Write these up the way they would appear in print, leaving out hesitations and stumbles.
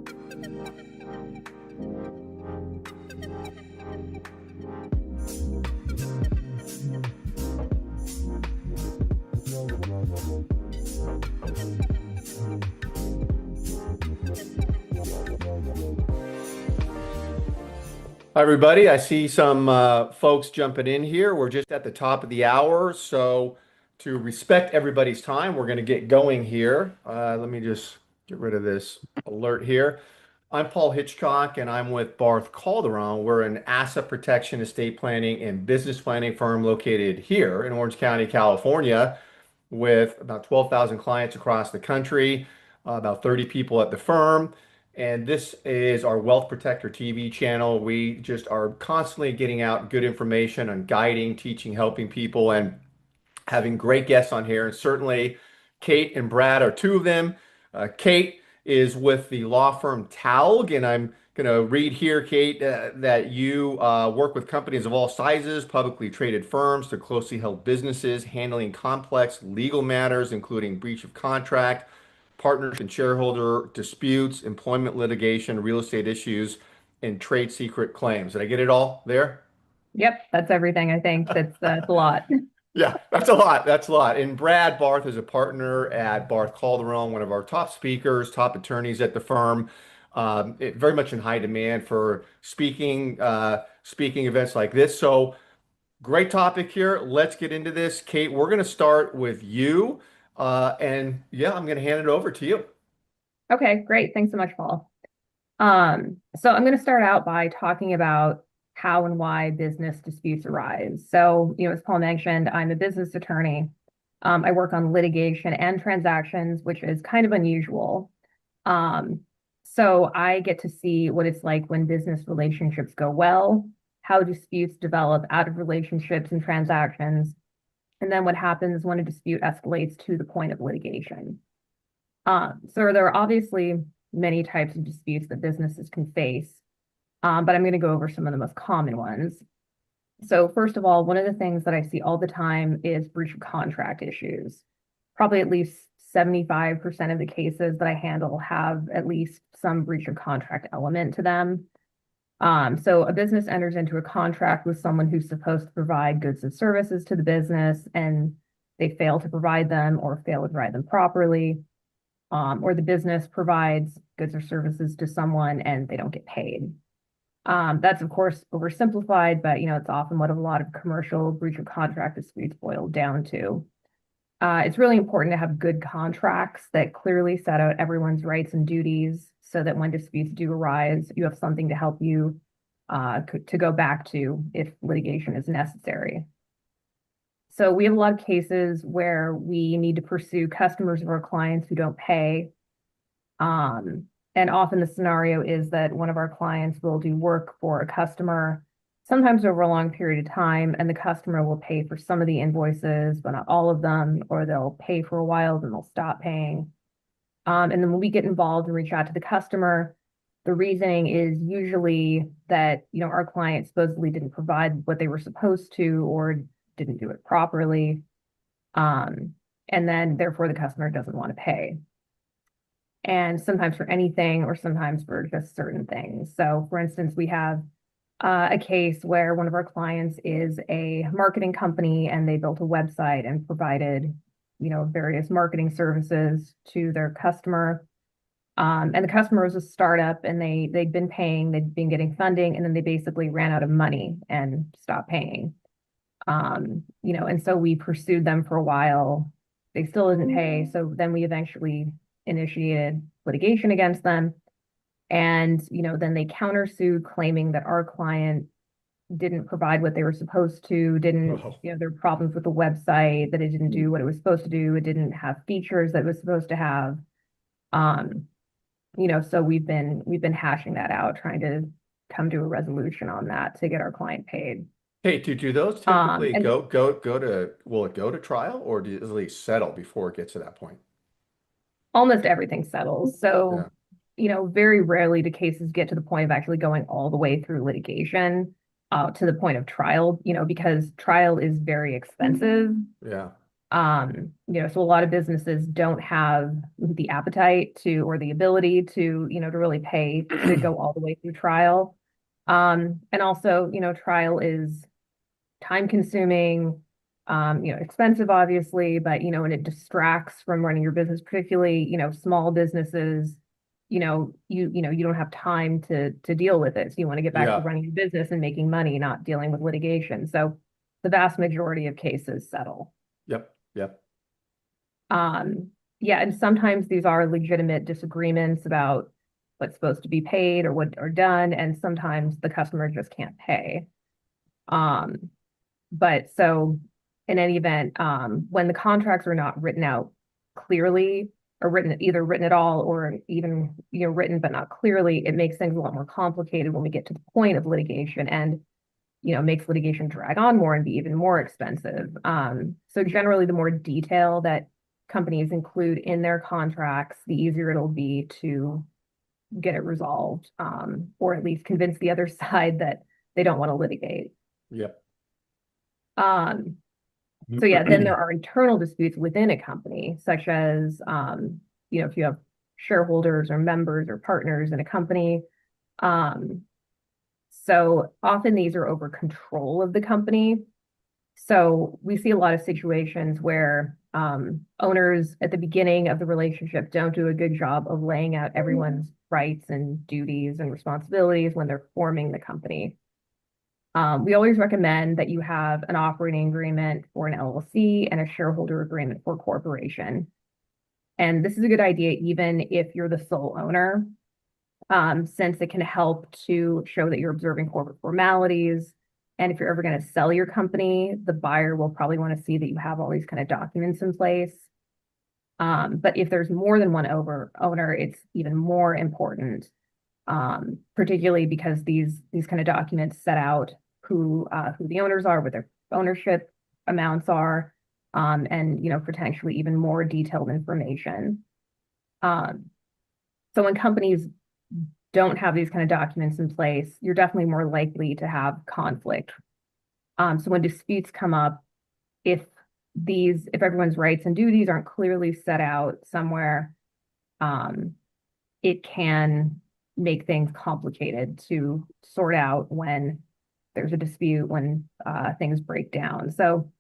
Hi, everybody. I see some folks jumping in here. We're just at the top of the hour, so to respect everybody's time, we're going to get going here. Let me just get rid of this alert here. I'm Paul Hitchcock, and I'm with BarthCalderon. We're an asset protection, estate planning, and business planning firm located here in Orange County, California, with about 12,000 clients across the country, about 30 people at the firm. And this is our Wealth Protector TV channel. We just are constantly getting out good information on guiding, teaching, helping people, and having great guests on here. And certainly Kate and Brad are two of them. Kate is with the law firm Talg, and I'm going to read here, Kate, that you work with companies of all sizes, publicly traded firms to closely held businesses, handling complex legal matters, including breach of contract, partnership and shareholder disputes, employment litigation, real estate issues, and trade secret claims. Did I get it all there? Yep, that's everything. I think that's a lot. Yeah, that's a lot. That's a lot. And Brad Barth is a partner at BarthCalderon, one of our top speakers, top attorneys at the firm. Very much in high demand for speaking events like this. So great topic here. Let's get into this. Kate, we're going to start with you. And yeah, I'm going to hand it over to you. Okay, great. Thanks so much, Paul. So I'm going to start out by talking about how and why business disputes arise. So, as Paul mentioned, I'm a business attorney. I work on litigation and transactions, which is kind of unusual. So I get to see what it's like when business relationships go well, how disputes develop out of relationships and transactions, and then what happens when a dispute escalates to the point of litigation. So there are obviously many types of disputes that businesses can face, but I'm going to go over some of the most common ones. So first of all, one of the things that I see all the time is breach of contract issues. Probably at least 75% of the cases that I handle have at least some breach of contract element to them. So a business enters into a contract with someone who's supposed to provide goods and services to the business, and they fail to provide them or fail to provide them properly, or the business provides goods or services to someone and they don't get paid. That's of course oversimplified, but it's often what a lot of commercial breach of contract disputes boil down to. It's really important to have good contracts that clearly set out everyone's rights and duties so that when disputes do arise, you have something to help you to go back to if litigation is necessary. So we have a lot of cases where we need to pursue customers of our clients who don't pay. And often the scenario is that one of our clients will do work for a customer, sometimes over a long period of time, and the customer will pay for some of the invoices, but not all of them, or they'll pay for a while, then they'll stop paying. And then when we get involved and reach out to the customer, the reasoning is usually that, our client supposedly didn't provide what they were supposed to or didn't do it properly. And then therefore the customer doesn't want to pay. And sometimes for anything or sometimes for just certain things. So for instance, we have a case where one of our clients is a marketing company and they built a website and provided, various marketing services to their customer. And the customer was a startup and they'd been paying, they'd been getting funding, and then they basically ran out of money and stopped paying. And so we pursued them for a while. They still didn't pay. So then we eventually initiated litigation against them. And, then they countersued, claiming that our client didn't provide what they were supposed to, didn't, there were problems with the website, that it didn't do what it was supposed to do. It didn't have features that it was supposed to have. So we've been hashing that out, trying to come to a resolution on that to get our client paid. Hey, do those typically will it go to trial, or do it at least settle before it gets to that point? Almost everything settles. So, very rarely do cases get to the point of actually going all the way through litigation, to the point of trial, because trial is very expensive. Yeah. So a lot of businesses don't have the appetite to, or the ability to, to really pay to go all the way through trial. And also, trial is time consuming, expensive, obviously, but, and it distracts from running your business, particularly, small businesses, you don't have time to deal with it. So you want to get back to Yeah. running your business and making money, not dealing with litigation. So the vast majority of cases settle. Yep. Yep. Yeah, and sometimes these are legitimate disagreements about what's supposed to be paid or what are done, and sometimes the customer just can't pay. Um, but so in any event, when the contracts are not written out clearly or either written at all or even, written but not clearly, it makes things a lot more complicated when we get to the point of litigation and, makes litigation drag on more and be even more expensive. So generally, the more detail that companies include in their contracts, the easier it'll be to get it resolved, or at least convince the other side that they don't want to litigate. Yep. Um, so yeah, then there are internal disputes within a company, such as, if you have shareholders or members or partners in a company. Um, so often these are over control of the company. So we see a lot of situations where owners at the beginning of the relationship don't do a good job of laying out everyone's rights and duties and responsibilities when they're forming the company. We always recommend that you have an operating agreement for an LLC and a shareholder agreement for a corporation. And this is a good idea even if you're the sole owner, since it can help to show that you're observing corporate formalities. And if you're ever going to sell your company, the buyer will probably want to see that you have all these kind of documents in place. But if there's more than one owner, it's even more important, particularly because these kind of documents set out who the owners are, what their ownership amounts are, and potentially even more detailed information. So when companies don't have these kind of documents in place, you're definitely more likely to have conflict. So when disputes come up, if everyone's rights and duties aren't clearly set out somewhere, it can make things complicated to sort out when there's a dispute, when things break down. So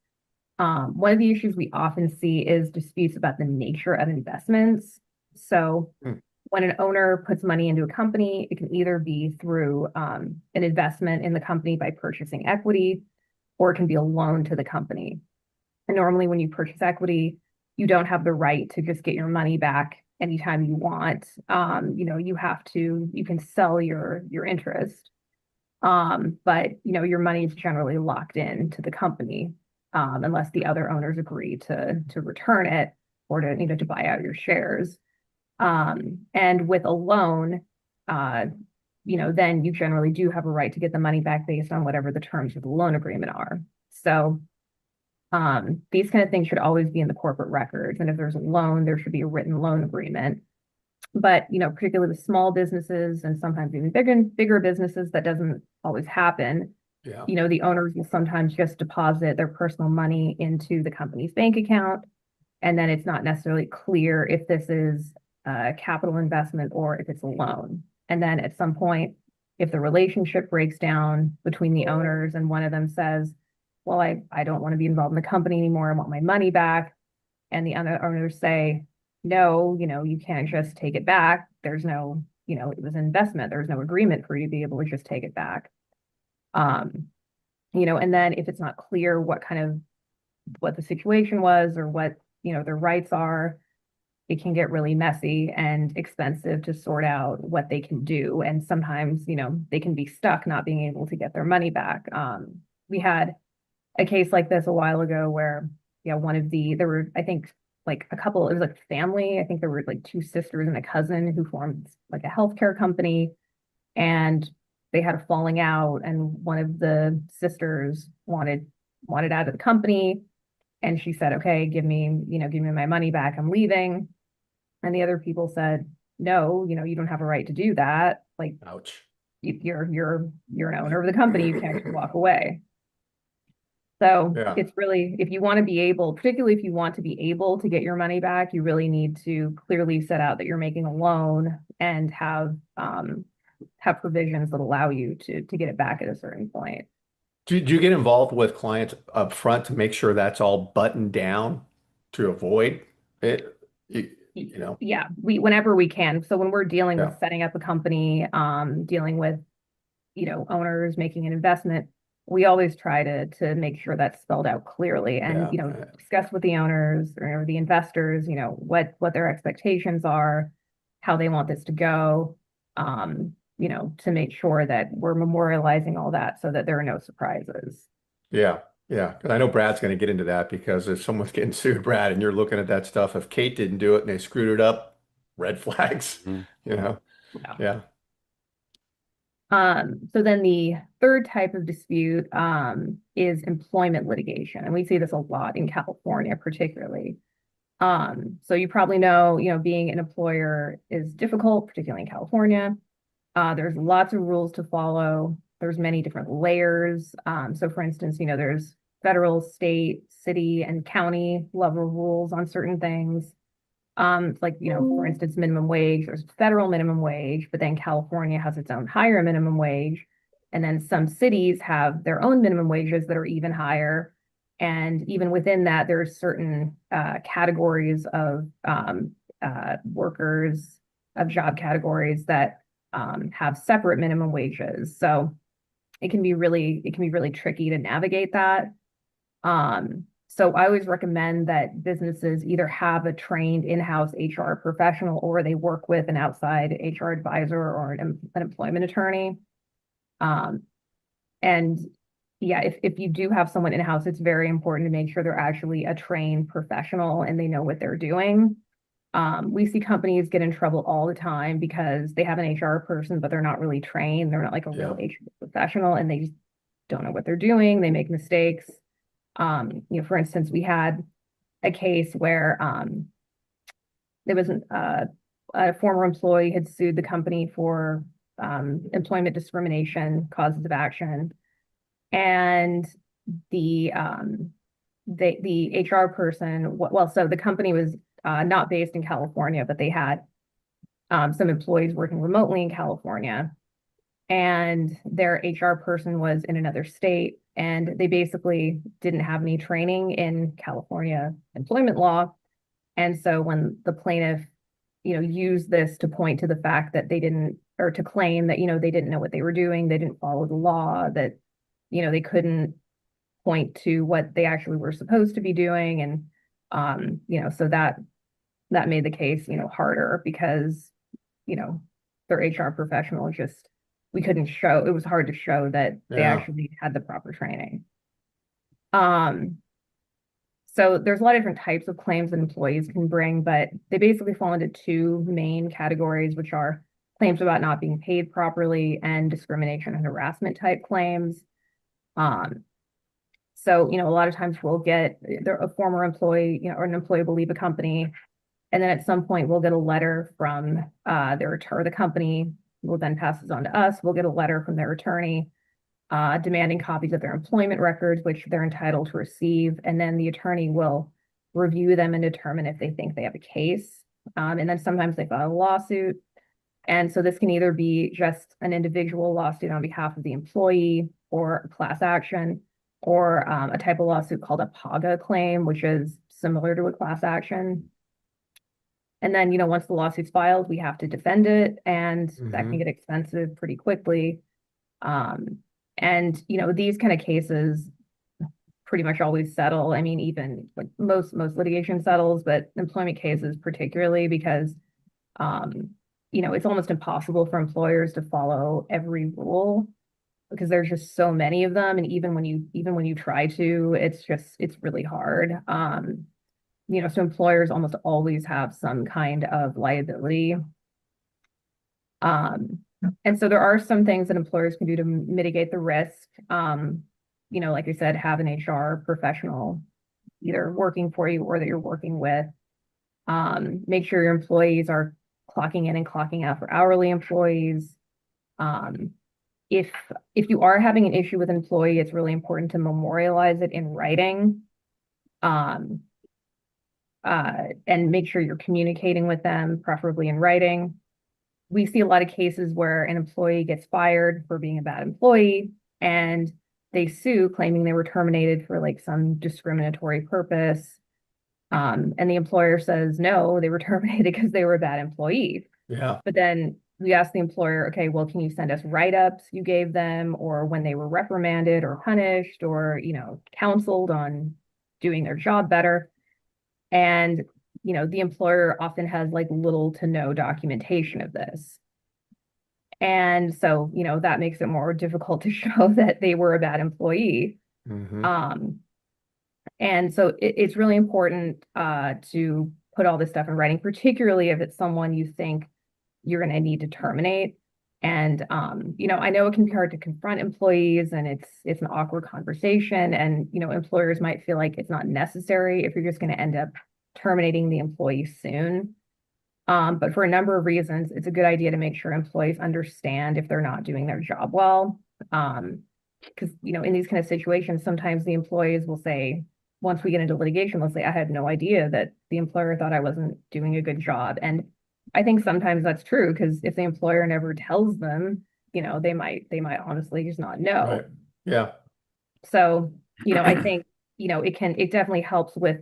one of the issues we often see is disputes about the nature of investments. So when an owner puts money into a company, it can either be through an investment in the company by purchasing equity, or it can be a loan to the company. And normally when you purchase equity, you don't have the right to just get your money back anytime you want. You can sell your interest. But your money is generally locked in to the company, unless the other owners agree to return it or to buy out your shares. And with a loan, then you generally do have a right to get the money back based on whatever the terms of the loan agreement are. So these kind of things should always be in the corporate records. And if there's a loan, there should be a written loan agreement. But, particularly with small businesses and sometimes even bigger businesses, that doesn't always happen. Yeah. The owners will sometimes just deposit their personal money into the company's bank account. And then it's not necessarily clear if this is a capital investment or if it's a loan. And then at some point, if the relationship breaks down between the owners and one of them says, well, I don't want to be involved in the company anymore, I want my money back. And the other owners say, no, you can't just take it back. There's no, it was an investment. There's no agreement for you to be able to just take it back. And then if it's not clear what the situation was or what, their rights are, it can get really messy and expensive to sort out what they can do. And sometimes, they can be stuck not being able to get their money back. We had a case like this a while ago where, there were, I think, like a couple, it was like family. I think there were like two sisters and a cousin who formed like a healthcare company, and they had a falling out, and one of the sisters wanted out of the company, and she said, okay, give me my money back, I'm leaving. And the other people said, no, you don't have a right to do that. Like, Ouch. you're an owner of the company, you can't just walk away. So Yeah. it's really, if you want to be able, particularly if you want to be able to get your money back, you really need to clearly set out that you're making a loan and have provisions that allow you to get it back at a certain point. Do you get involved with clients up front to make sure that's all buttoned down to avoid it? You know, Yeah, whenever we can. So when we're dealing yeah, with setting up a company, dealing with, owners making an investment, we always try to make sure that's spelled out clearly and, yeah, discuss with the owners or the investors, what their expectations are, how they want this to go, to make sure that we're memorializing all that so that there are no surprises. yeah, yeah. 'Cause I know Brad's going to get into that because if someone's getting sued, Brad, and you're looking at that stuff, if Kate didn't do it and they screwed it up, red flags, Mhm. you know? Yeah. Yeah, So then the third type of dispute is employment litigation, and we see this a lot in California, particularly. So you probably know, being an employer is difficult, particularly in California. There's lots of rules to follow. There's many different layers. So for instance, there's federal, state, city, and county level rules on certain things. Like, for instance, minimum wage, there's federal minimum wage, but then California has its own higher minimum wage. And then some cities have their own minimum wages that are even higher. And even within that, there's certain categories of workers, of job categories that have separate minimum wages. So it can be really tricky to navigate that. So I always recommend that businesses either have a trained in-house HR professional or they work with an outside HR advisor or an employment attorney. Um, and yeah, if you do have someone in-house, it's very important to make sure they're actually a trained professional and they know what they're doing. We see companies get in trouble all the time because they have an HR person, but they're not really trained. They're not like a real yeah, HR professional and they just don't know what they're doing. They make mistakes. For instance, we had a case where there was a former employee had sued the company for employment discrimination causes of action, and the the HR person, well, so the company was not based in California, but they had some employees working remotely in California, and their HR person was in another state, and they basically didn't have any training in California employment law. And so when the plaintiff, used this to point to the fact that they didn't, or to claim that, they didn't know what they were doing, they didn't follow the law, that, they couldn't point to what they actually were supposed to be doing. And, so that made the case, harder because, you know, their HR professional just, we couldn't show, it was hard to show that they yeah, actually had the proper training. Um, so there's a lot of different types of claims that employees can bring, but they basically fall into two main categories, which are claims about not being paid properly and discrimination and harassment type claims. Um, so, a lot of times we'll get a former employee, or an employee will leave a company, and then at some point we'll get a letter from or the company will then pass this on to us. We'll get a letter from their attorney demanding copies of their employment records, which they're entitled to receive. And then the attorney will review them and determine if they think they have a case. And then sometimes they file a lawsuit. And so this can either be just an individual lawsuit on behalf of the employee or a class action, or a type of lawsuit called a PAGA claim, which is similar to a class action. And then, once the lawsuit's filed, we have to defend it, and that can hmm get expensive pretty quickly. Um, and these kind of cases pretty much always settle. I mean, even like most litigation settles, but employment cases particularly because um, it's almost impossible for employers to follow every rule because there's just so many of them. And even when you try to, it's really hard. So employers almost always have some kind of liability. Um, and so there are some things that employers can do to mitigate the risk. Like I said, have an HR professional either working for you or that you're working with. Make sure your employees are clocking in and clocking out for hourly employees. Um, if you are having an issue with an employee, it's really important to memorialize it in writing. Um, and make sure you're communicating with them, preferably in writing. We see a lot of cases where an employee gets fired for being a bad employee and they sue claiming they were terminated for like some discriminatory purpose. And the employer says, no, they were terminated because they were a bad employee. Yeah. But then we ask the employer, okay, well, can you send us write-ups you gave them or when they were reprimanded or punished or, counseled on doing their job better? And, the employer often has like little to no documentation of this. And so, that makes it more difficult to show that they were a bad employee. Hmm. Um, and so it's really important to put all this stuff in writing, particularly if it's someone you think you're going to need to terminate. And I know it can be hard to confront employees, and it's an awkward conversation. And employers might feel like it's not necessary if you're just going to end up terminating the employee soon. But for a number of reasons, it's a good idea to make sure employees understand if they're not doing their job well. Because in these kind of situations, sometimes the employees will say, once we get into litigation, they'll say, I had no idea that the employer thought I wasn't doing a good job. And I think sometimes that's true because if the employer never tells them, they might honestly just not Right. know. Yeah. So, I think, it definitely helps with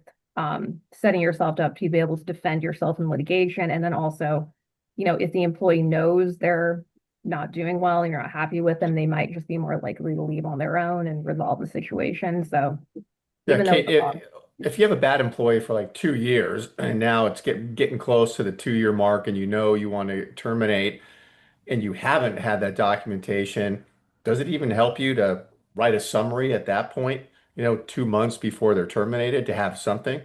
setting yourself up to be able to defend yourself in litigation. And then also, if the employee knows they're not doing well and you're not happy with them, they might just be more likely to leave on their own and resolve the situation. So Yeah, even though Kate, it's a law, if you have a bad employee for like 2 years and now it's getting close to the 2 year mark and you know you want to terminate and you haven't had that documentation, does it even help you to write a summary at that point, 2 months before they're terminated to have something?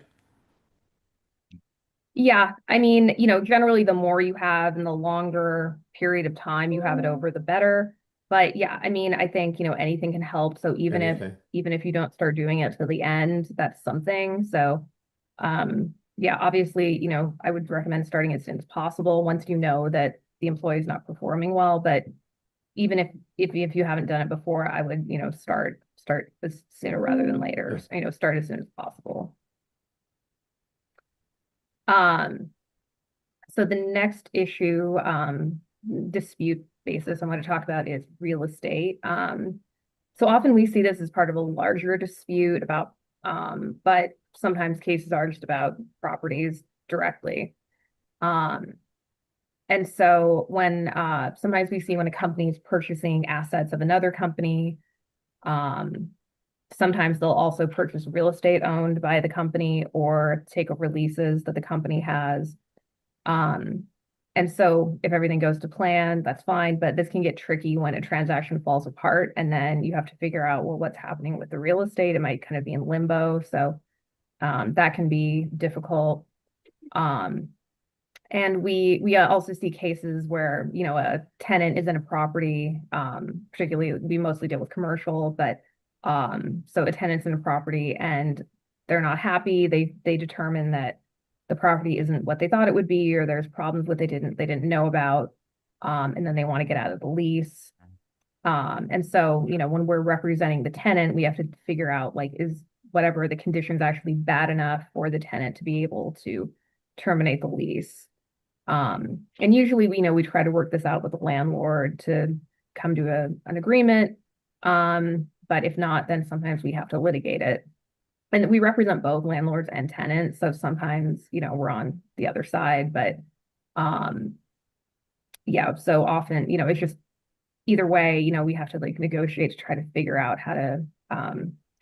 yeah, I mean, generally the more you have and the longer period of time you have it over, the better. But yeah, I mean, I think, anything can help. So Anything? even if you don't start doing it till the end, that's something. So yeah, obviously, I would recommend starting as soon as possible once you know that the employee is not performing well. But even if you haven't done it before, I would, start as sooner rather than later. Yeah. Start as soon as possible. Um, So the next issue, dispute basis I'm going to talk about is real estate. So often we see this as part of a larger dispute about, but sometimes cases are just about properties directly. Um, and so when sometimes we see when a company is purchasing assets of another company, um, sometimes they'll also purchase real estate owned by the company or take over leases that the company has. Um, and so if everything goes to plan, that's fine, but this can get tricky when a transaction falls apart and then you have to figure out, well, what's happening with the real estate? It might kind of be in limbo. So that can be difficult. Um, and we also see cases where, a tenant is in a property, particularly we mostly deal with commercial, but so a tenant's in a property and they're not happy. They determine that the property isn't what they thought it would be, or there's problems with they didn't know about. And then they want to get out of the lease. And so, when we're representing the tenant, we have to figure out like, is whatever the conditions actually bad enough for the tenant to be able to terminate the lease. And usually we try to work this out with the landlord to come to an agreement. But if not, then sometimes we have to litigate it. And we represent both landlords and tenants. So sometimes, we're on the other side, but um, yeah, so often, it's just either way, we have to like negotiate to try to figure out how to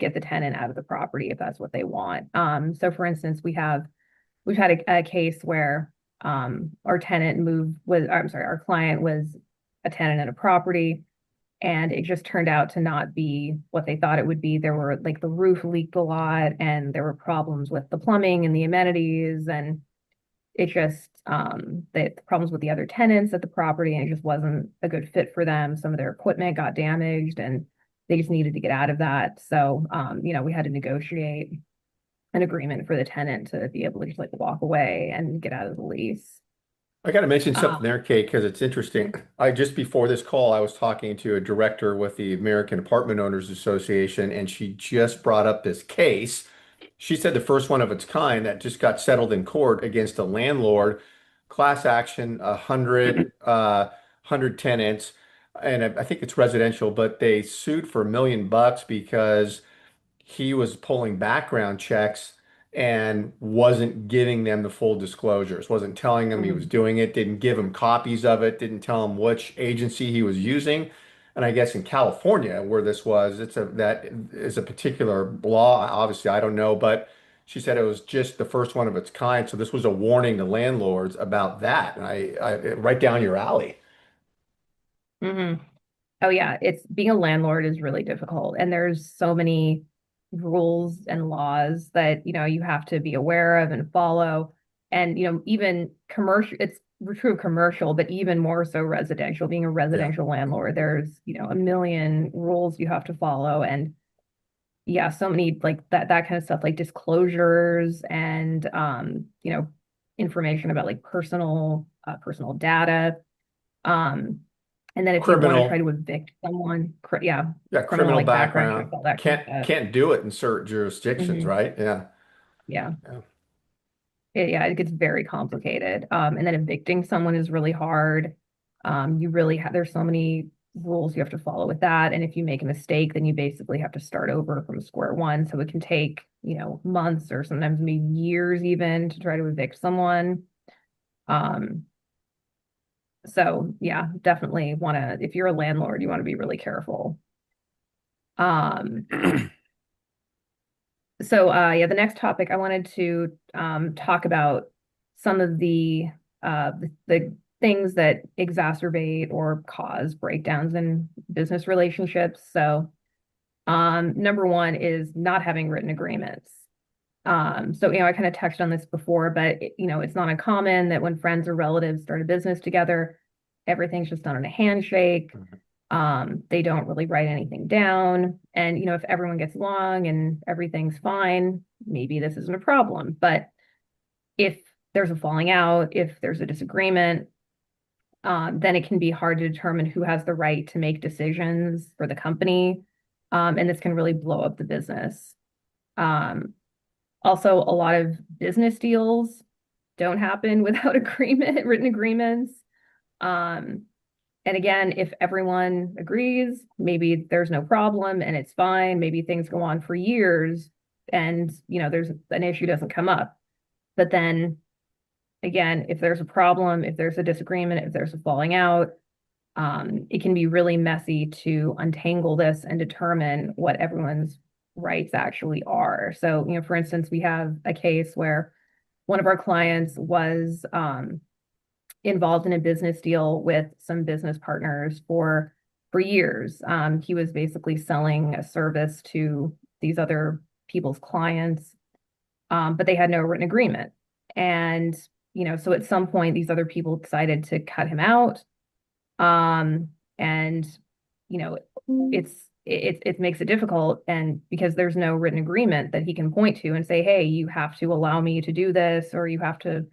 get the tenant out of the property if that's what they want. So for instance, we've had a case where our tenant moved was, I'm sorry, our client was a tenant in a property and it just turned out to not be what they thought it would be. There were like the roof leaked a lot and there were problems with the plumbing and the amenities and it just the problems with the other tenants at the property and it just wasn't a good fit for them. Some of their equipment got damaged and they just needed to get out of that. So we had to negotiate an agreement for the tenant to be able to just like walk away and get out of the lease. I got to mention something Um, there, Kate, because it's interesting. I just before this call, I was talking to a director with the American Apartment Owners Association, and she just brought up this case. She said the first one of its kind that just got settled in court against a landlord, class action, 100 tenants, and I think it's residential, but they sued for $1 million because he was pulling background checks and wasn't giving them the full disclosures, wasn't telling them he was mm, doing it, didn't give them copies of it, didn't tell them which agency he was using. And I guess in California, where this was, that is a particular law. Obviously, I don't know, but she said it was just the first one of its kind. So this was a warning to landlords about that. And right down your alley. mhm. Oh yeah, it's being a landlord is really difficult, and there's so many rules and laws that, you have to be aware of and follow. And, even commercial, it's true of commercial, but even more so residential. Being a Yeah. residential landlord, there's, a million rules you have to follow. And yeah, so many like that kind of stuff, like disclosures and information about like personal data. Um, and then if you want to try Criminal. to evict someone, yeah, Yeah, criminal criminal like background checks, background. all that kind of stuff. Can't do it in certain jurisdictions, Hmm. right? Yeah. Yeah. Yeah. Yeah, it gets very complicated. And then evicting someone is really hard. You really have, there's so many rules you have to follow with that. And if you make a mistake, then you basically have to start over from square one. So it can take, months or sometimes maybe years even to try to evict someone. Um, so yeah, definitely want to, if you're a landlord, you want to be really careful. Um, yeah, the next topic I wanted to talk about some of the things that exacerbate or cause breakdowns in business relationships. So number one is not having written agreements. So I kind of touched on this before, but it's not uncommon that when friends or relatives start a business together, everything's just done on a handshake. They don't really write anything down. And, if everyone gets along and everything's fine, maybe this isn't a problem. But if there's a falling out, if there's a disagreement, then it can be hard to determine who has the right to make decisions for the company. And this can really blow up the business. Um, Also, a lot of business deals don't happen without written agreements. Um, and again, if everyone agrees, maybe there's no problem and it's fine. Maybe things go on for years and, there's an issue doesn't come up. But then again, if there's a problem, if there's a disagreement, if there's a falling out, it can be really messy to untangle this and determine what everyone's rights actually are. So, for instance, we have a case where one of our clients was involved in a business deal with some business partners for years. He was basically selling a service to these other people's clients, but they had no written agreement. And so at some point, these other people decided to cut him out. Um, and you know, it makes it difficult, and because there's no written agreement that he can point to and say, hey, you have to allow me to do this, or you have to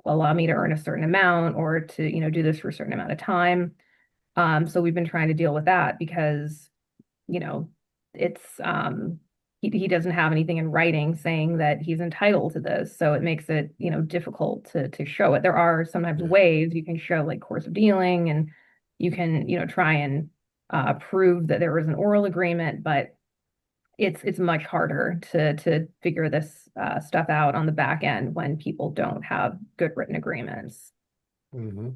allow me to earn a certain amount, or to, do this for a certain amount of time. So we've been trying to deal with that because, you know, it's he doesn't have anything in writing saying that he's entitled to this. So it makes it, difficult to show it. There are sometimes Yeah. ways you can show like course of dealing, and you can, try and prove that there was an oral agreement, but it's much harder to figure this stuff out on the back end when people don't have good written agreements. Hmm.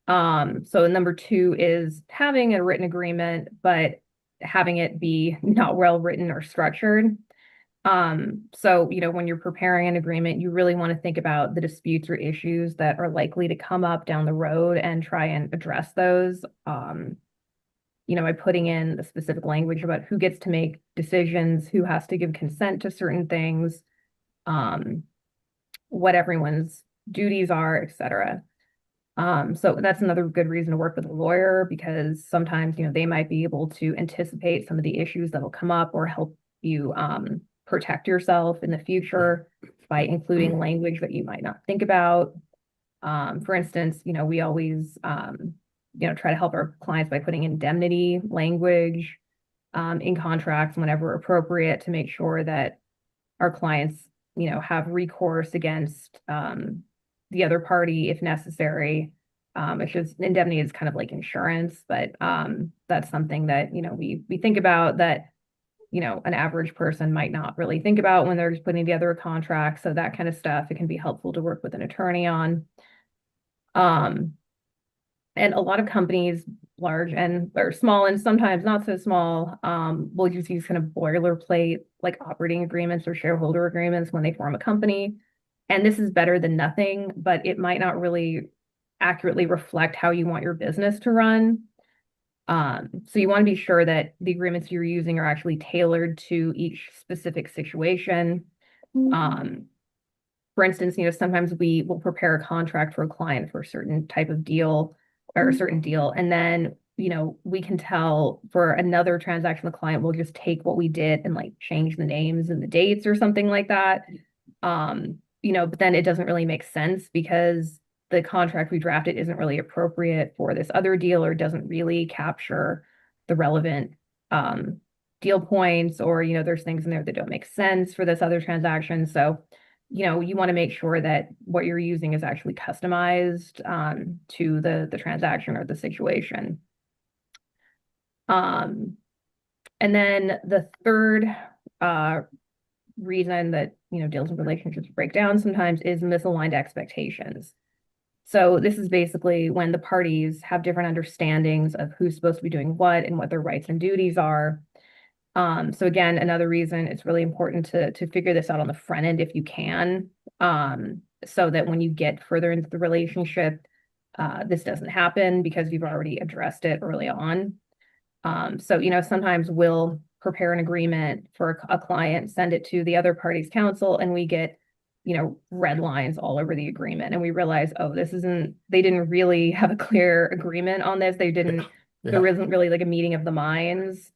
So number two is having a written agreement, but having it be not well written or structured. So, when you're preparing an agreement, you really want to think about the disputes or issues that are likely to come up down the road and try and address those. By putting in the specific language about who gets to make decisions, who has to give consent to certain things, um, what everyone's duties are, etc. So that's another good reason to work with a lawyer, because sometimes, they might be able to anticipate some of the issues that'll come up or help you protect yourself in the future by including language that you might not think about. For instance, we always, try to help our clients by putting indemnity language in contracts whenever appropriate to make sure that our clients, have recourse against the other party if necessary. It's just indemnity is kind of like insurance, but that's something that, we think about that, an average person might not really think about when they're just putting together a contract. So that kind of stuff, it can be helpful to work with an attorney on. Um, and a lot of companies, large and or small and sometimes not so small, will use these kind of boilerplate like operating agreements or shareholder agreements when they form a company. And this is better than nothing, but it might not really accurately reflect how you want your business to run. So you want to be sure that the agreements you're using are actually tailored to each specific situation. For instance, sometimes we will prepare a contract for a client for a certain type of deal or a certain deal, and then we can tell for another transaction, the client will just take what we did and like change the names and the dates or something like that. But then it doesn't really make sense because the contract we drafted isn't really appropriate for this other deal or doesn't really capture the relevant deal points, or there's things in there that don't make sense for this other transaction. So you want to make sure that what you're using is actually customized to the transaction or the situation. And then the third reason that deals with relationships break down sometimes is misaligned expectations. So this is basically when the parties have different understandings of who's supposed to be doing what and what their rights and duties are. So again, another reason it's really important to figure this out on the front end if you can, so that when you get further into the relationship, this doesn't happen because you've already addressed it early on. So sometimes we'll prepare an agreement for a client, send it to the other party's counsel, and we get red lines all over the agreement, and we realize, oh, they didn't really have a clear agreement on this. There wasn't really like a meeting of the minds.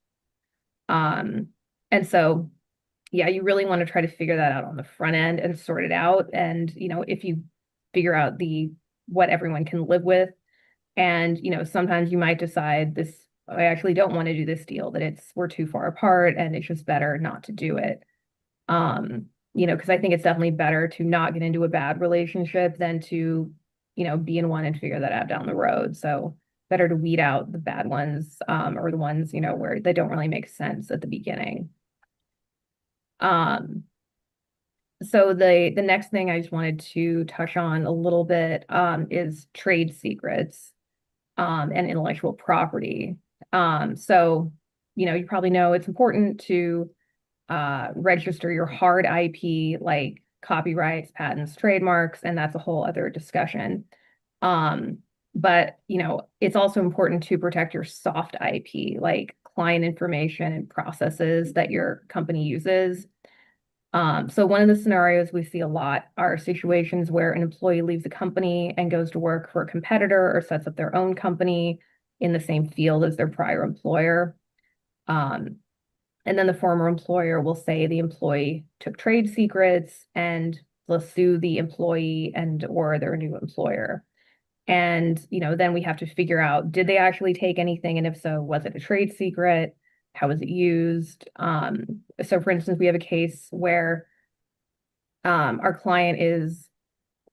And so, yeah, you really want to try to figure that out on the front end and sort it out. And, if you figure out what everyone can live with, and, sometimes you might decide I actually don't want to do this deal, that we're too far apart and it's just better not to do it. Because I think it's definitely better to not get into a bad relationship than to, be in one and figure that out down the road. So better to weed out the bad ones, or the ones, where they don't really make sense at the beginning. So the next thing I just wanted to touch on a little bit, is trade secrets, and intellectual property. So, you probably know it's important to register your hard IP like copyrights, patents, trademarks, and that's a whole other discussion. But it's also important to protect your soft IP, like client information and processes that your company uses. So one of the scenarios we see a lot are situations where an employee leaves a company and goes to work for a competitor or sets up their own company in the same field as their prior employer. And then the former employer will say the employee took trade secrets and they'll sue the employee and or their new employer. And, then we have to figure out, did they actually take anything? And if so, was it a trade secret? How was it used? So for instance, we have a case where our client is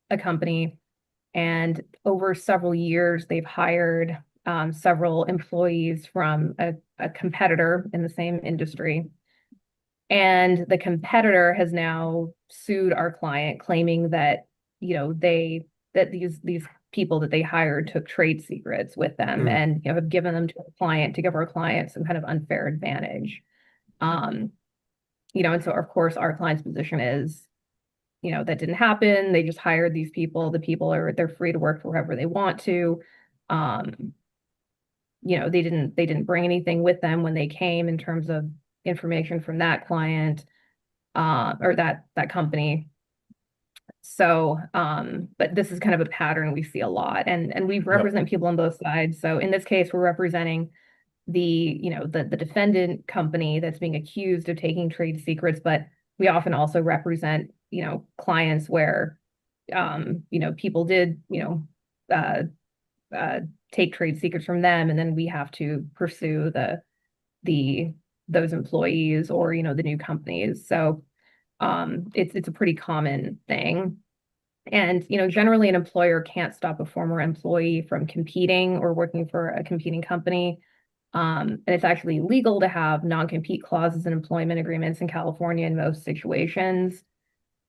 a company, and over several years, they've hired several employees from a competitor in the same industry. And the competitor has now sued our client, claiming that, these people that they hired took trade secrets with them and have given them to a client to give our client some kind of unfair advantage. And so of course our client's position is, that didn't happen. They just hired these people. The people they're free to work for whoever they want to. They didn't bring anything with them when they came in terms of information from that client, or that company. So, but this is kind of a pattern we see a lot, and we represent people on both sides. So in this case, we're representing the defendant company that's being accused of taking trade secrets, but we often also represent, clients where people did, uh, uh, take trade secrets from them, and then we have to pursue the those employees or, the new companies. So it's a pretty common thing. And, generally an employer can't stop a former employee from competing or working for a competing company. And it's actually legal to have non-compete clauses in employment agreements in California in most situations.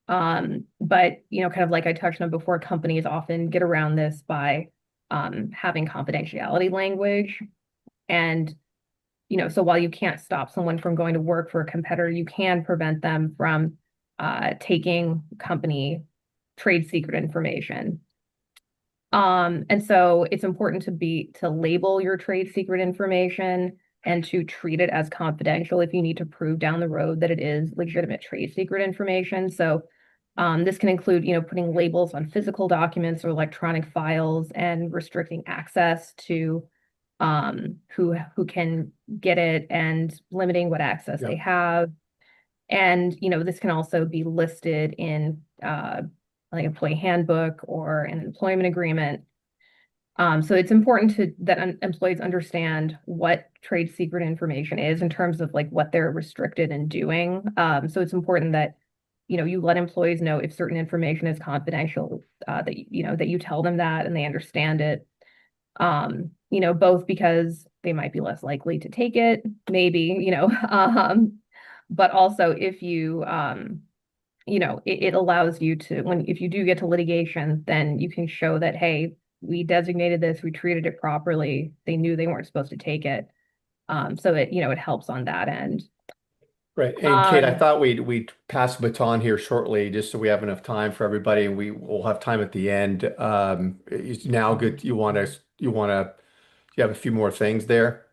But, kind of like I touched on before, companies often get around this by having confidentiality language. And, so while you can't stop someone from going to work for a competitor, you can prevent them from taking company trade secret information. And so it's important to label your trade secret information and to treat it as confidential if you need to prove down the road that it is legitimate trade secret information. So this can include, putting labels on physical documents or electronic files and restricting access to who can get it and limiting what access they have. And, this can also be listed in like employee handbook or an employment agreement. So it's important that employees understand what trade secret information is in terms of like what they're restricted in doing. So it's important that, you let employees know if certain information is confidential, that you tell them that and they understand it. Both because they might be less likely to take it, maybe, but also if it allows you to, if you do get to litigation, then you can show that, hey, we designated this, we treated it properly, they knew they weren't supposed to take it. So it helps on that end. Right. And Kate, I thought we'd pass the baton here shortly, just so we have enough time for everybody, and we will have time at the end. Is now good? You have a few more things there?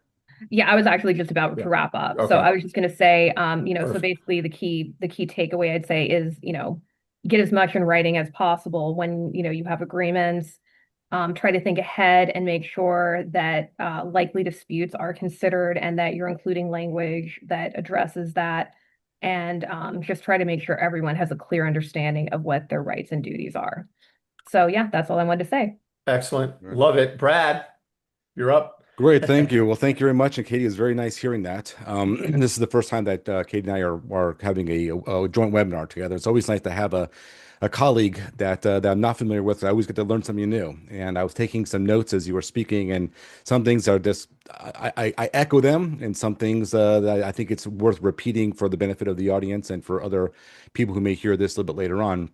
Yeah, I was actually just about Yeah. to wrap up. So Okay. I was just going to say, so Perfect. basically the key takeaway I'd say is, get as much in writing as possible when, you have agreements. Try to think ahead and make sure that likely disputes are considered and that you're including language that addresses that. And just try to make sure everyone has a clear understanding of what their rights and duties are. So yeah, that's all I wanted to say. Excellent. All right. Love it. Brad, you're up. Great, thank you. Well, thank you very much. And Katie, it's very nice hearing that. This is the first time that Katie and I are having a joint webinar together. It's always nice to have a colleague that I'm not familiar with. I always get to learn something new. And I was taking some notes as you were speaking, and some things are just I echo them, and some things that I think it's worth repeating for the benefit of the audience and for other people who may hear this a little bit later on.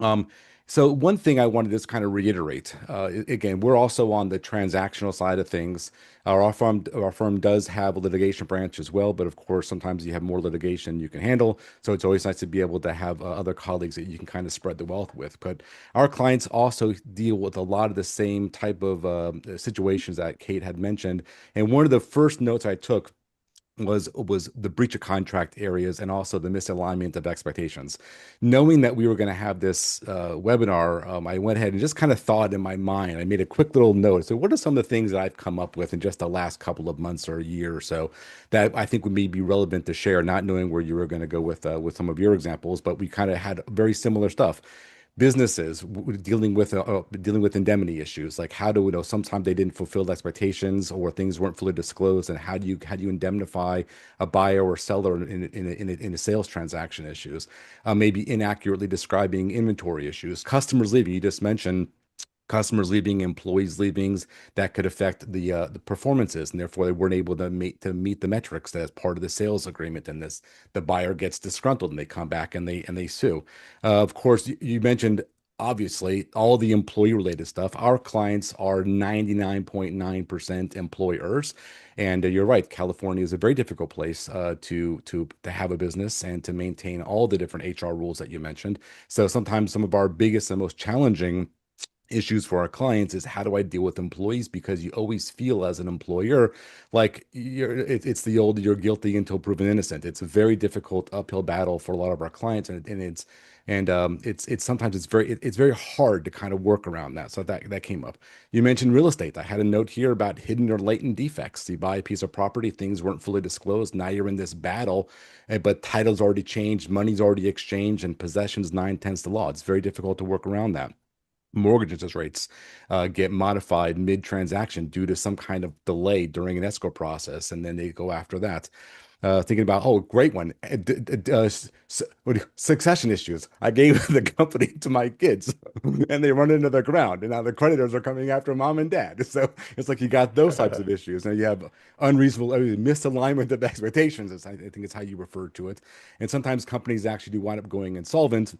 Um, so one thing I wanted to just kind of reiterate, again, we're also on the transactional side of things. Our firm does have a litigation branch as well, but of course, sometimes you have more litigation you can handle. So it's always nice to be able to have other colleagues that you can kind of spread the wealth with. But our clients also deal with a lot of the same type of situations that Kate had mentioned. And one of the first notes I took was the breach of contract areas and also the misalignment of expectations. Knowing that we were going to have this webinar, I went ahead and just kind of thought in my mind. I made a quick little note. So, what are some of the things that I've come up with in just the last couple of months or a year or so that I think would maybe be relevant to share? Not knowing where you were going to go with some of your examples, but we kind of had very similar stuff. Businesses dealing with indemnity issues, like how do we know sometimes they didn't fulfill the expectations or things weren't fully disclosed, and how do you indemnify a buyer or seller in a sales transaction issues, maybe inaccurately describing inventory issues, customers leaving. You just mentioned customers leaving, employees leavings that could affect the performances, and therefore they weren't able to meet the metrics that as part of the sales agreement. And the buyer gets disgruntled and they come back and they sue. Of course, you mentioned obviously all the employee related stuff. Our clients are 99.9% employers. And you're right, California is a very difficult place to have a business and to maintain all the different HR rules that you mentioned. So sometimes some of our biggest and most challenging issues for our clients is how do I deal with employees? Because you always feel as an employer like it's the old you're guilty until proven innocent. It's a very difficult uphill battle for a lot of our clients, it's sometimes it's very hard to kind of work around that. So that came up. You mentioned real estate. I had a note here about hidden or latent defects. You buy a piece of property, things weren't fully disclosed. Now you're in this battle, but title's already changed, money's already exchanged, and possession's 9/10 the law. It's very difficult to work around that. Mortgage interest rates get modified mid-transaction due to some kind of delay during an escrow process, and then they go after that. Thinking about, oh, great one, succession issues. I gave the company to my kids, and they run into the ground, and now the creditors are coming after mom and dad. So it's like you got those types of issues. Now you have unreasonable misalignment of expectations. I think it's how you refer to it. And sometimes companies actually do wind up going insolvent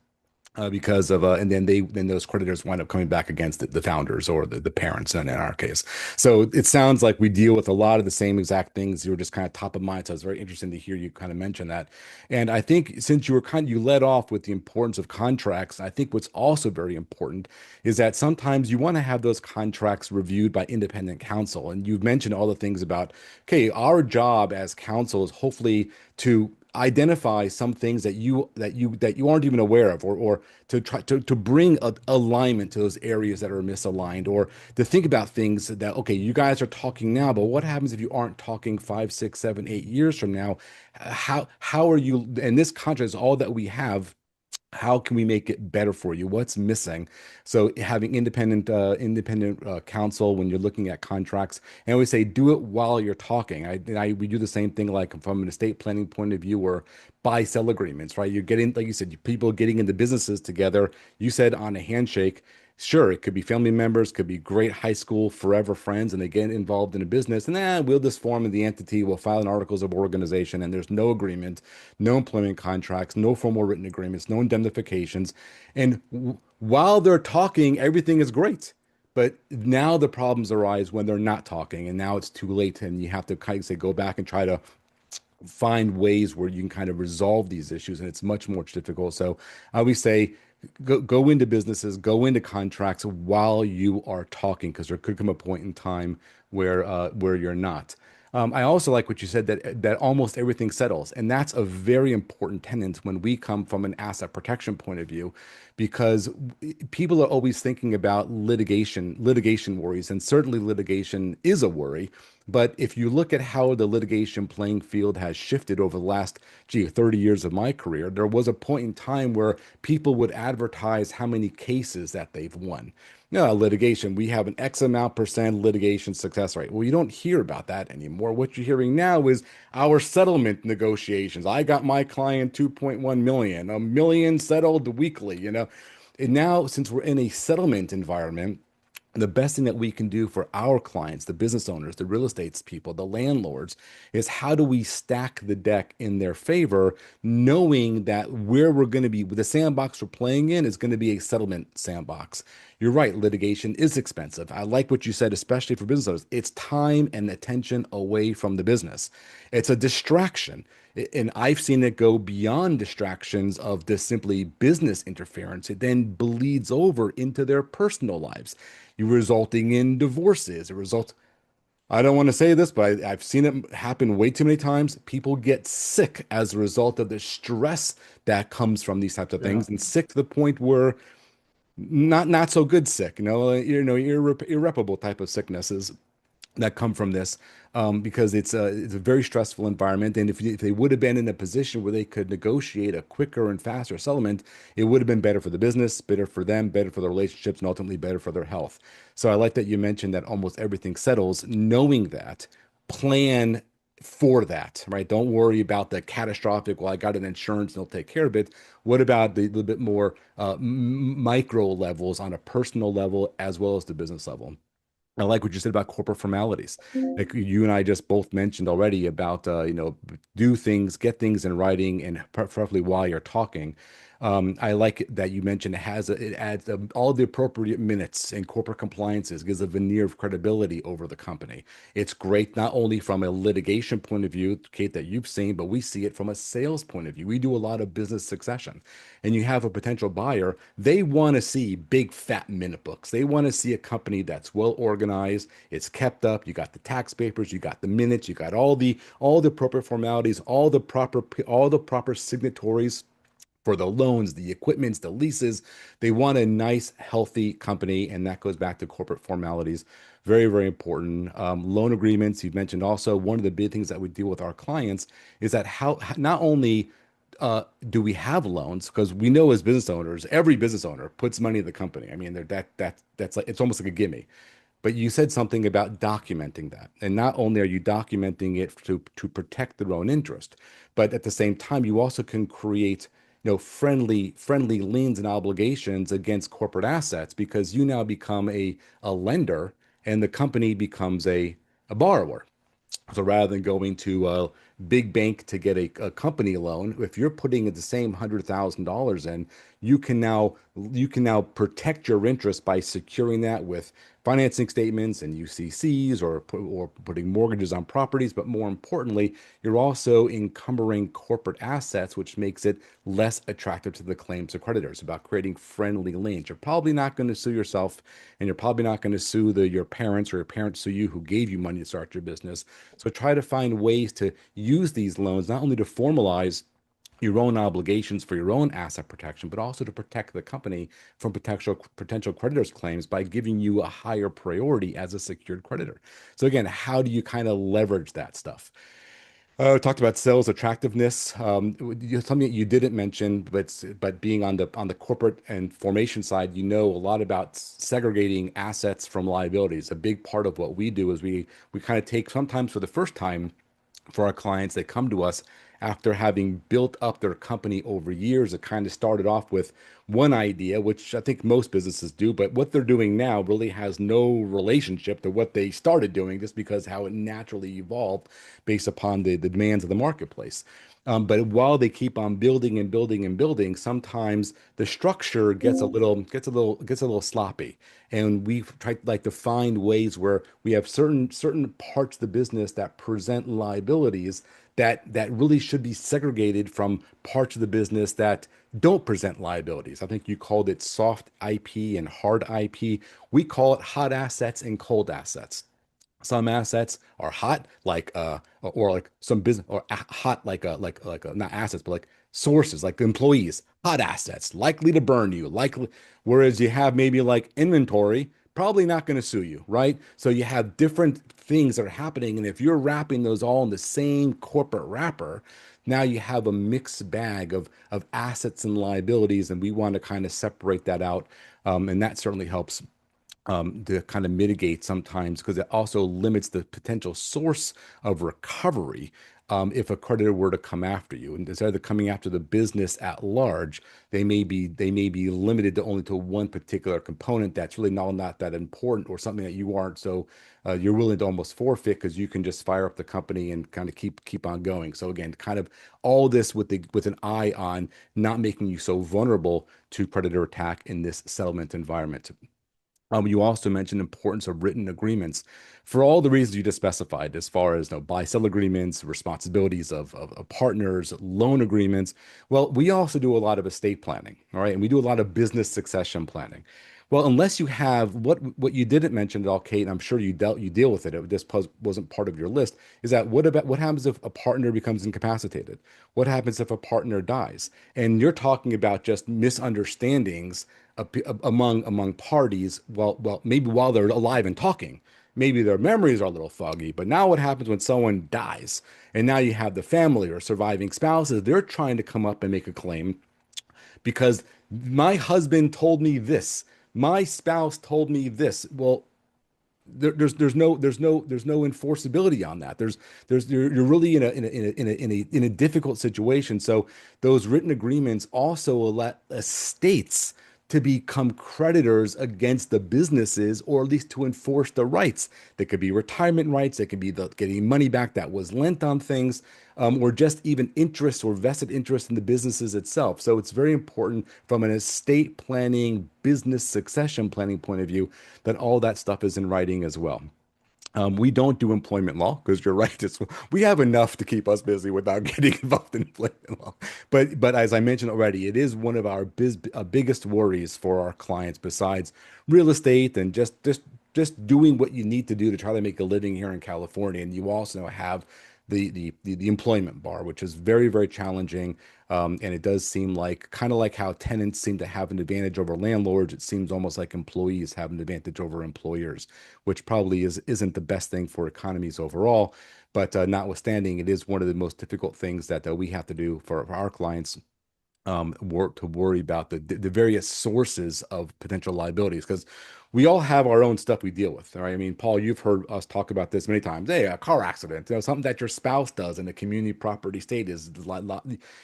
because of and then those creditors wind up coming back against the founders or the parents in our case. So it sounds like we deal with a lot of the same exact things. You were just kind of top of mind. So it's very interesting to hear you kind of mention that. And I think since you led off with the importance of contracts, I think what's also very important is that sometimes you want to have those contracts reviewed by independent counsel. And you've mentioned all the things about, okay, our job as counsel is hopefully to identify some things that you aren't even aware of, or to try to bring alignment to those areas that are misaligned, or to think about things that, okay, you guys are talking now, but what happens if you aren't talking 5, 6, 7, 8 years from now? How are you, and this contract is all that we have. How can we make it better for you? What's missing? So having independent counsel when you're looking at contracts, and we say do it while you're talking. We do the same thing like from an estate planning point of view, or buy-sell agreements, right? You're getting, like you said, people getting into businesses together. You said on a handshake. Sure, it could be family members, could be great high school forever friends, and they get involved in a business, and we'll just form the entity, we'll file an articles of organization, and there's no agreement, no employment contracts, no formal written agreements, no indemnifications. And while they're talking, everything is great. But now the problems arise when they're not talking, and now it's too late, and you have to kind of say, go back and try to find ways where you can kind of resolve these issues, and it's much more difficult. So I always say, go into businesses, go into contracts while you are talking, because there could come a point in time where you're not. I also like what you said, that almost everything settles, and that's a very important tenet when we come from an asset protection point of view, because people are always thinking about litigation worries, and certainly litigation is a worry. But if you look at how the litigation playing field has shifted over the last 30 years of my career, there was a point in time where people would advertise how many cases that they've won. Litigation, we have an X amount percent litigation success rate. Well, you don't hear about that anymore. What you're hearing now is our settlement negotiations. I got my client 2.1 million, a million settled weekly, And now, since we're in a settlement environment, the best thing that we can do for our clients, the business owners, the real estate people, the landlords, is how do we stack the deck in their favor, knowing that where we're going to be, the sandbox we're playing in is going to be a settlement sandbox. You're right, litigation is expensive. I like what you said, especially for business owners. It's time and attention away from the business. It's a distraction. And I've seen it go beyond distractions of just simply business interference. It then bleeds over into their personal lives, resulting in divorces. I don't want to say this, but I've seen it happen way too many times. People get sick as a result of the stress that comes from these types of things, and sick to the point where not so good sick, irreparable type of sicknesses that come from this, because it's a very stressful environment. And if they would have been in a position where they could negotiate a quicker and faster settlement, it would have been better for the business, better for them, better for the relationships, and ultimately better for their health. So I like that you mentioned that almost everything settles, knowing that, plan for that, right? Don't worry about the catastrophic, well, I got an insurance and they'll take care of it. What about the little bit more micro levels on a personal level as well as the business level? I like what you said about corporate formalities. Like you and I just both mentioned already about, do things, get things in writing, and preferably while you're talking. I like it that you mentioned it adds all the appropriate minutes and corporate compliances, gives a veneer of credibility over the company. It's great not only from a litigation point of view, Kate, that you've seen, but we see it from a sales point of view. We do a lot of business succession, and you have a potential buyer. They want to see big fat minute books. They want to see a company that's well organized, it's kept up. You got the tax papers, you got the minutes, you got all the appropriate formalities, all the proper signatories for the loans, the equipments, the leases. They want a nice, healthy company, and that goes back to corporate formalities. Very, very important. Loan agreements, you've mentioned also, one of the big things that we deal with our clients is that how not only do we have loans, because we know as business owners, every business owner puts money in the company. I mean, that's like, it's almost like a gimme. But you said something about documenting that. And not only are you documenting it to protect their own interest, but at the same time, you also can create, friendly liens and obligations against corporate assets, because you now become a lender and the company becomes a borrower. So rather than going to a big bank to get a company loan, if you're putting the same $100,000 in, you can now protect your interest by securing that with financing statements and UCCs, or putting mortgages on properties. But more importantly, you're also encumbering corporate assets, which makes it less attractive to the claims of creditors. About creating friendly liens. You're probably not going to sue yourself, and you're probably not going to sue your parents, or your parents sue you who gave you money to start your business. So try to find ways to use these loans not only to formalize your own obligations for your own asset protection, but also to protect the company from potential creditors' claims by giving you a higher priority as a secured creditor. So again, how do you kind of leverage that stuff? We talked about sales attractiveness. Something that you didn't mention, but being on the corporate and formation side, you know a lot about segregating assets from liabilities. A big part of what we do is we kind of take, sometimes for the first time, for our clients, they come to us after having built up their company over years. It kind of started off with one idea, which I think most businesses do, but what they're doing now really has no relationship to what they started doing, just because how it naturally evolved based upon the demands of the marketplace. But while they keep on building and building and building, sometimes the structure gets a little sloppy. And we've tried like to find ways where we have certain parts of the business that present liabilities that really should be segregated from parts of the business that don't present liabilities. I think you called it soft IP and hard IP. We call it hot assets and cold assets. Some assets are hot, or like some business, or hot not assets, but like sources, like employees, hot assets, likely to burn you, likely. Whereas you have maybe like inventory, probably not going to sue you, right? So you have different things that are happening, and if you're wrapping those all in the same corporate wrapper, now you have a mixed bag of assets and liabilities, and we want to kind of separate that out, and that certainly helps to kind of mitigate sometimes, because it also limits the potential source of recovery if a creditor were to come after you. And instead of coming after the business at large, they may be limited to only to one particular component that's really not that important, or something that you aren't. So you're willing to almost forfeit, because you can just fire up the company and kind of keep on going. So again, kind of all this with an eye on not making you so vulnerable to predator attack in this settlement environment. You also mentioned importance of written agreements for all the reasons you just specified, as far as buy-sell agreements, responsibilities of partners, loan agreements. Well, we also do a lot of estate planning, all right, and we do a lot of business succession planning. Well, unless you have what you didn't mention at all, Kate, and I'm sure you deal with it. It just wasn't part of your list. Is that what happens if a partner becomes incapacitated? What happens if a partner dies? And you're talking about just misunderstandings among parties. Well, maybe while they're alive and talking, maybe their memories are a little foggy. But now, what happens when someone dies, and now you have the family or surviving spouses? They're trying to come up and make a claim because my husband told me this, my spouse told me this. Well, there's no enforceability on that. You're really in a difficult situation. So those written agreements also let estates to become creditors against the businesses, or at least to enforce the rights. They could be retirement rights, they could be the getting money back that was lent on things, or just even interest or vested interest in the businesses itself. So it's very important from an estate planning, business succession planning point of view that all that stuff is in writing as well. We don't do employment law because you're right. We have enough to keep us busy without getting involved in employment law. But as I mentioned already, it is one of our biggest worries for our clients besides real estate and just doing what you need to do to try to make a living here in California. And you also have the employment bar, which is very, very challenging. And it does seem like kind of like how tenants seem to have an advantage over landlords. It seems almost like employees have an advantage over employers, which probably isn't the best thing for economies overall. But notwithstanding, it is one of the most difficult things that we have to do for our clients, work to worry about the various sources of potential liabilities, because we all have our own stuff we deal with. All right. I mean, Paul, you've heard us talk about this many times. Hey, a car accident, something that your spouse does in a community property state is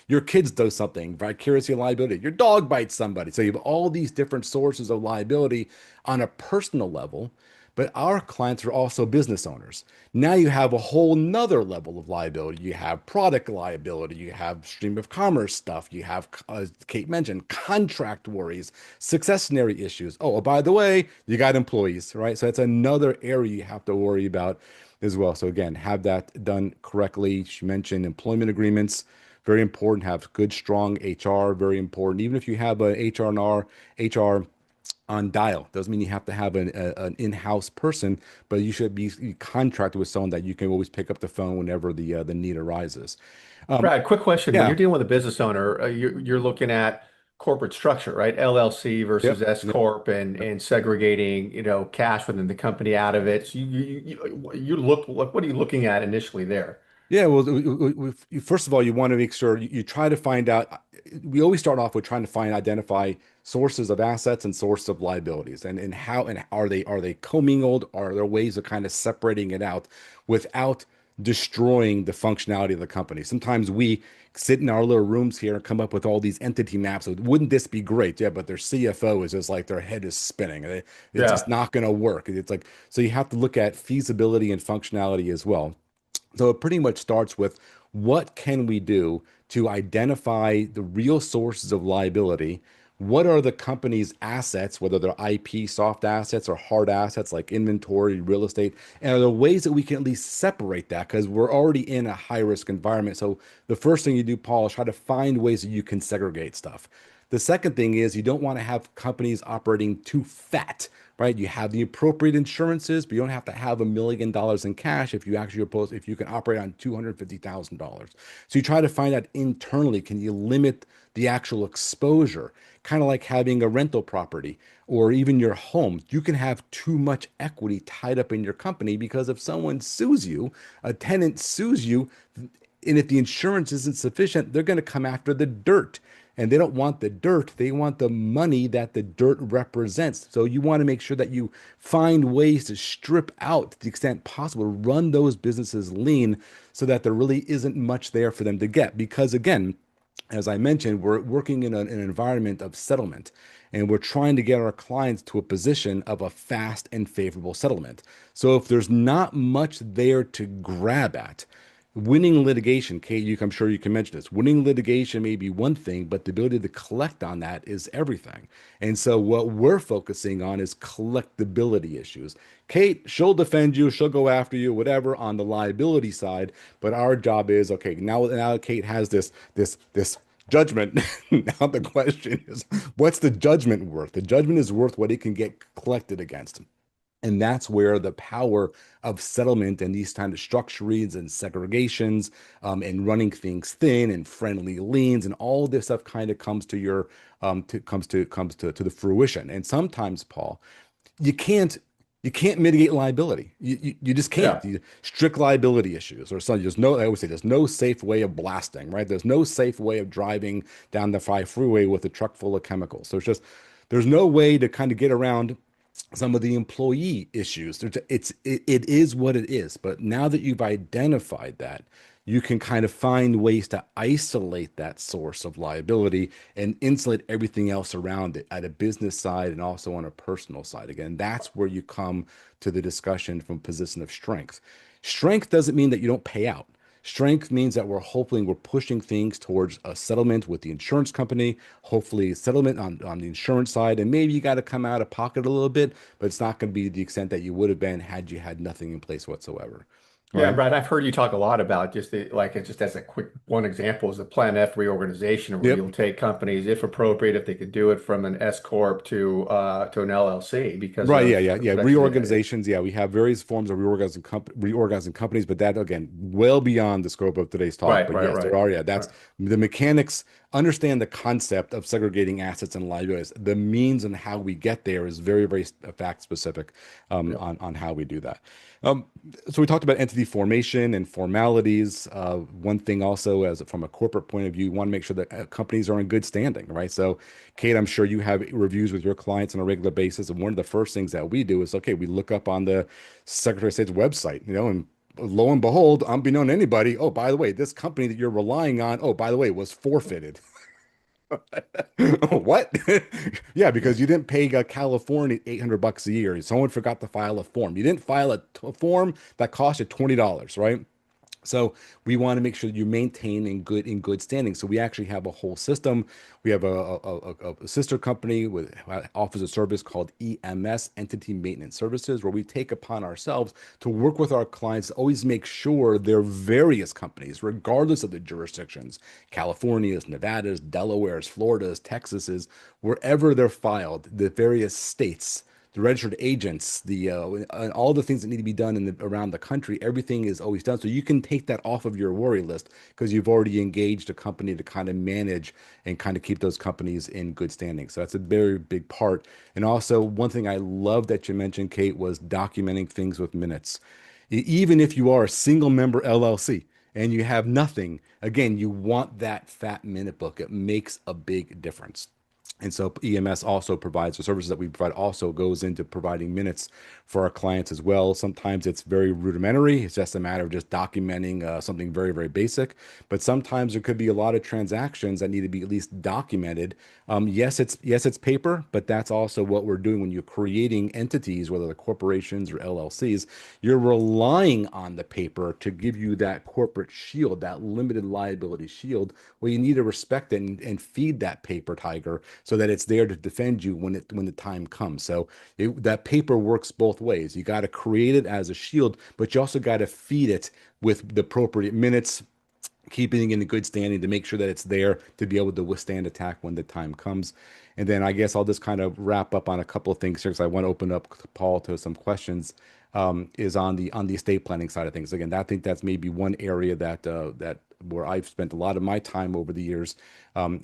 your kids do something, vicarious liability, your dog bites somebody. So you have all these different sources of liability on a personal level. But our clients are also business owners. Now you have a whole nother level of liability. You have product liability, you have stream of commerce stuff, you have, as Kate mentioned, contract worries, successionary issues. Oh, by the way, you got employees, right? So that's another area you have to worry about as well. So again, have that done correctly. She mentioned employment agreements, very important. Have good, strong HR, very important. Even if you have a HR on dial. Doesn't mean you have to have an in-house person, but you should be contracted with someone that you can always pick up the phone whenever the need arises. Brad, quick question. When Yeah. you're dealing with a business owner, you're looking at corporate structure, right? LLC versus Yep. S Yep. corp, and segregating, cash within the company out of it. So you look, what are you looking at initially there? Yeah, well, first of all, you want to make sure you try to find out. We always start off with trying to identify sources of assets and sources of liabilities, and how and are they commingled? Are there ways of kind of separating it out without destroying the functionality of the company? Sometimes we sit in our little rooms here and come up with all these entity maps. So wouldn't this be great? Yeah, but their CFO is just like their head is spinning. It's just Yeah. not going to work. It's like, so you have to look at feasibility and functionality as well. So it pretty much starts with what can we do to identify the real sources of liability? What are the company's assets, whether they're IP, soft assets, or hard assets like inventory, real estate? And are there ways that we can at least separate that? Because we're already in a high risk environment. So the first thing you do, Paul, is try to find ways that you can segregate stuff. The second thing is you don't want to have companies operating too fat, right? You have the appropriate insurances, but you don't have to have $1 million in cash if you can operate on $250,000. So you try to find out internally, can you limit the actual exposure? Kind of like having a rental property or even your home. You can have too much equity tied up in your company because if someone sues you, a tenant sues you, and if the insurance isn't sufficient, they're going to come after the dirt. And they don't want the dirt, they want the money that the dirt represents. So you want to make sure that you find ways to strip out to the extent possible, run those businesses lean so that there really isn't much there for them to get. Because again, as I mentioned, we're working in an environment of settlement, and we're trying to get our clients to a position of a fast and favorable settlement. So if there's not much there to grab at, winning litigation, Kate, I'm sure you can mention this. Winning litigation may be one thing, but the ability to collect on that is everything. And so what we're focusing on is collectability issues. Kate, she'll defend you, she'll go after you, whatever on the liability side. But our job is, okay, now Kate has this judgment. Now the question is, what's the judgment worth? The judgment is worth what it can get collected against. And that's where the power of settlement and these kind of structurings and segregations, and running things thin and friendly liens and all this stuff kind of comes to the fruition. And sometimes, Paul, you can't mitigate liability. You just can't. Yeah. Strict liability issues or something. I always say there's no safe way of blasting, right? There's no safe way of driving down the freeway with a truck full of chemicals. There's no way to kind of get around some of the employee issues. It is what it is. But now that you've identified that, you can kind of find ways to isolate that source of liability and insulate everything else around it at a business side and also on a personal side. Again, that's where you come to the discussion from a position of strength. Strength doesn't mean that you don't pay out. Strength means that we're pushing things towards a settlement with the insurance company, hopefully a settlement on the insurance side, and maybe you got to come out of pocket a little bit, but it's not going to be the extent that you would have been had you had nothing in place whatsoever. Yeah, Right? Brad, I've heard you talk a lot about just it's just as a quick one example is the Plan F reorganization where Yep. you'll take companies, if appropriate, if they could do it from an S corp to an LLC because Right, of yeah. essentially, Reorganizations, yeah, we have various forms of reorganizing companies, but that again, well beyond the scope of today's talk. right, But right, yes, there right, are, yeah, that's right. the mechanics. Understand the concept of segregating assets and liabilities. The means and how we get there is very, very fact specific Yep. on how we do that. Um, so we talked about entity formation and formalities. One thing also, as from a corporate point of view, you want to make sure that companies are in good standing, right? So Kate, I'm sure you have reviews with your clients on a regular basis. And one of the first things that we do is, okay, we look up on the Secretary of State's website, and lo and behold, unbeknown to anybody, oh, by the way, this company that you're relying on, oh, by the way, was forfeited. What? Yeah, because you didn't pay California $800 a year. Someone forgot to file a form. You didn't file a form that cost you $20, right? So we want to make sure that you maintain in good standing. So we actually have a whole system. We have a sister company with offers a service called EMS, Entity Maintenance Services, where we take upon ourselves to work with our clients, always make sure their various companies, regardless of the jurisdictions, California's, Nevada's, Delaware's, Florida's, Texas's, wherever they're filed, the various states, the registered agents, and all the things that need to be done around the country, everything is always done. So you can take that off of your worry list because you've already engaged a company to kind of manage and kind of keep those companies in good standing. So that's a very big part. And also, one thing I love that you mentioned, Kate, was documenting things with minutes. Even if you are a single member LLC and you have nothing, again, you want that fat minute book. It makes a big difference. And so EMS also provides the services that we provide also goes into providing minutes for our clients as well. Sometimes it's very rudimentary. It's just a matter of just documenting something very, very basic. But sometimes there could be a lot of transactions that need to be at least documented. Yes, it's paper, but that's also what we're doing when you're creating entities, whether they're corporations or LLCs. You're relying on the paper to give you that corporate shield, that limited liability shield. Well, you need to respect it and feed that paper tiger so that it's there to defend you when the time comes. So that paper works both ways. You got to create it as a shield, but you also got to feed it with the appropriate minutes, keeping it in good standing to make sure that it's there to be able to withstand attack when the time comes. And then I guess I'll just kind of wrap up on a couple of things here because I want to open up Paul to some questions. Is on the estate planning side of things. Again, I think that's maybe one area that where I've spent a lot of my time over the years on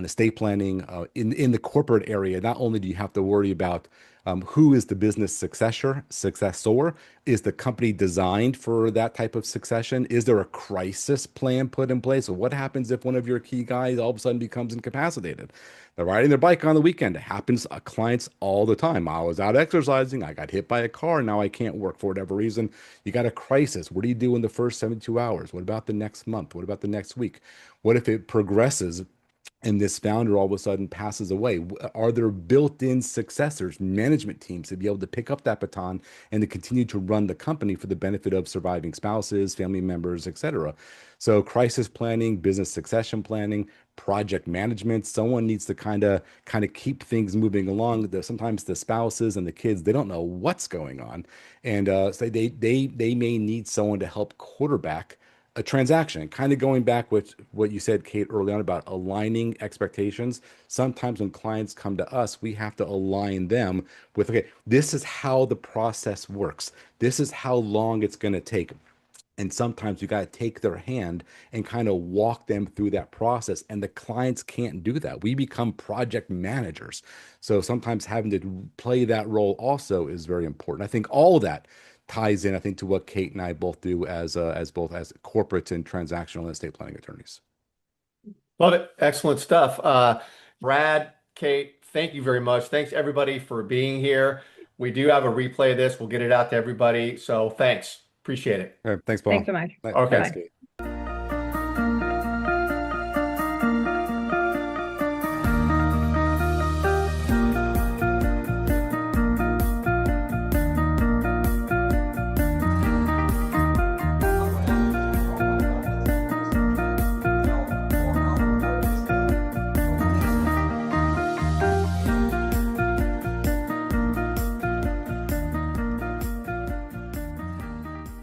estate planning in the corporate area. Not only do you have to worry about who is the business successor? Is the company designed for that type of succession? Is there a crisis plan put in place? So what happens if one of your key guys all of a sudden becomes incapacitated? They're riding their bike on the weekend. It happens to clients all the time. I was out exercising. I got hit by a car. Now I can't work for whatever reason. You got a crisis. What do you do in the first 72 hours? What about the next month? What about the next week? What if it progresses and this founder all of a sudden passes away? Are there built-in successors, management teams to be able to pick up that baton and to continue to run the company for the benefit of surviving spouses, family members, etc.? So crisis planning, business succession planning, project management. Someone needs to kind of keep things moving along. Sometimes the spouses and the kids, they don't know what's going on, and so they may need someone to help quarterback a transaction. Kind of going back with what you said, Kate, early on about aligning expectations. Sometimes when clients come to us, we have to align them with, okay, this is how the process works. This is how long it's going to take. And sometimes you got to take their hand and kind of walk them through that process. And the clients can't do that. We become project managers. So sometimes having to play that role also is very important. I think all of that ties in, I think, to what Kate and I both do as both as corporate and transactional and estate planning attorneys. Love it. Excellent stuff. Brad, Kate, thank you very much. Thanks everybody for being here. We do have a replay of this. We'll get it out to everybody. So thanks. Appreciate it. All right, thanks, Paul. Thanks so much. Thanks, Okay. Kate.